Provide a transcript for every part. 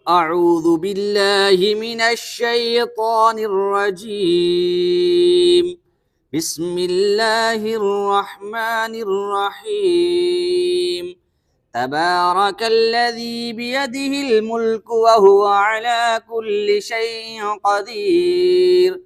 أعوذ بالله من الشيطان الرجيم. بسم الله الرحمن الرحيم. تبارك الذي بيده الملك وهو على كل شيء قدير.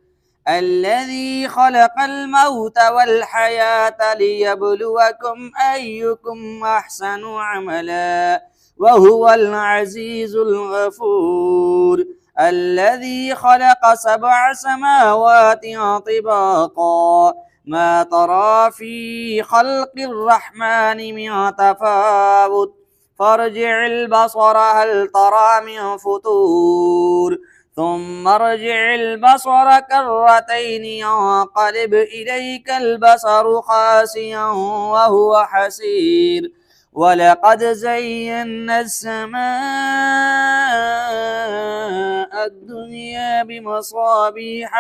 الذي خلق الموت والحياة ليبلوكم أيكم أحسن عملا وهو العزيز الغفور. الذي خلق 7 سماوات طباقا ما ترى في خلق الرحمن من تفاوت فارجع البصر هل ترى من فطور ثم ارجع البصر كرتين ينقلب إليك البصر خاسئا وهو حسير. ولقد زينا السماء الدنيا بمصابيح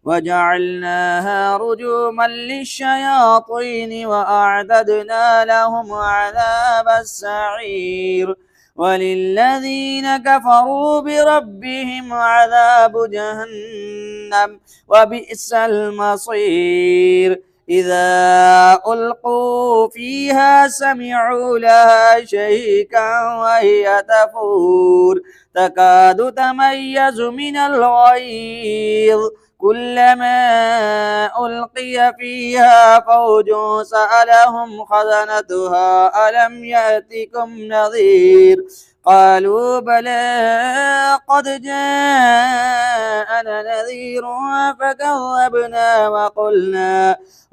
وجعلناها رجوما للشياطين وأعتدنا لهم عذاب السعير. وللذين كفروا بربهم عذاب جهنم وبئس المصير. إذا ألقوا فيها سمعوا لها شهيقا وهي تفور تكاد تميز من الغيظ كلما ألقي فيها فوج سألهم خزنتها ألم يأتكم نذير قالوا بلى قد جاءنا نذير فكذبنا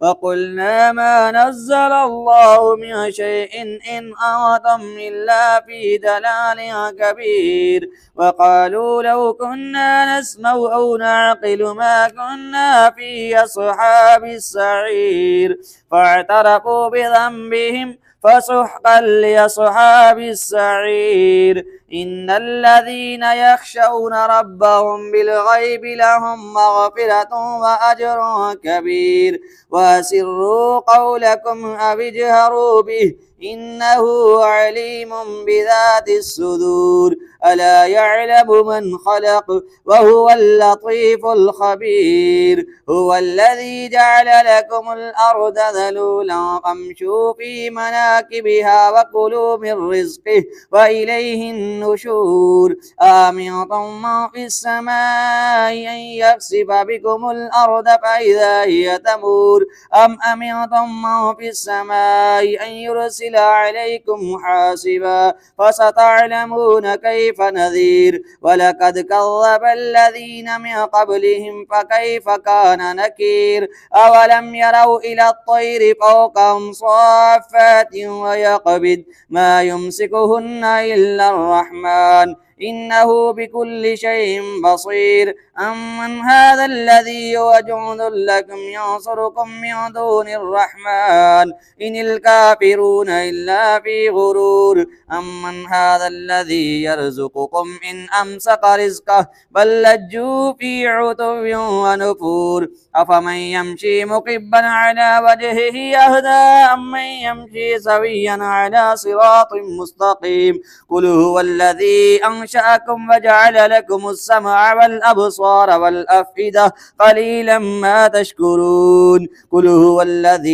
وقلنا ما نزل الله من شيء إن أنتم إلا في ضلال كبير. وقالوا لو كنا نسمع أو نعقل ما كنا في أصحاب السعير فاعترفوا بذنبهم فسحقا لأصحاب السعير. إن الذين يخشون ربهم بالغيب لهم مغفرة وأجر كبير. وأسروا قولكم أو اجهروا به إنه عليم بذات الصدور. ألا يعلم من خلق وهو اللطيف الخبير. هو الذي جعل لكم الأرض ذلولا فامشوا في مناكبها وكلوا من رزقه وإليه النشور. آمنتم من في السماء أن يخسف بكم الأرض فإذا هي تمور أم أمنتم من في السماء أن يرسل عليكم حاسبا فستعلمون كيف نذير. ولقد كذب الذين من قبلهم فكيف كان نكير. أولم يروا إلى الطير فوقهم صافات ويقبض ما يمسكهن إلا الرحمن إنه بكل شيء بصير. أمن هذا الذي هو جند لكم ينصركم من دون الرحمن إن الكافرون إلا في غرور. أمن هذا الذي يرزقكم إن أمسك رزقه بل لجوا في عتو ونفور. أفمن يمشي مكبا على وجهه أهدى أمن يمشي سويا على صراط مستقيم. قل هو الذي أنشأكم وجعل لكم السمع والأبصار والأفئدة قليلا ما تشكرون. قل هو الذي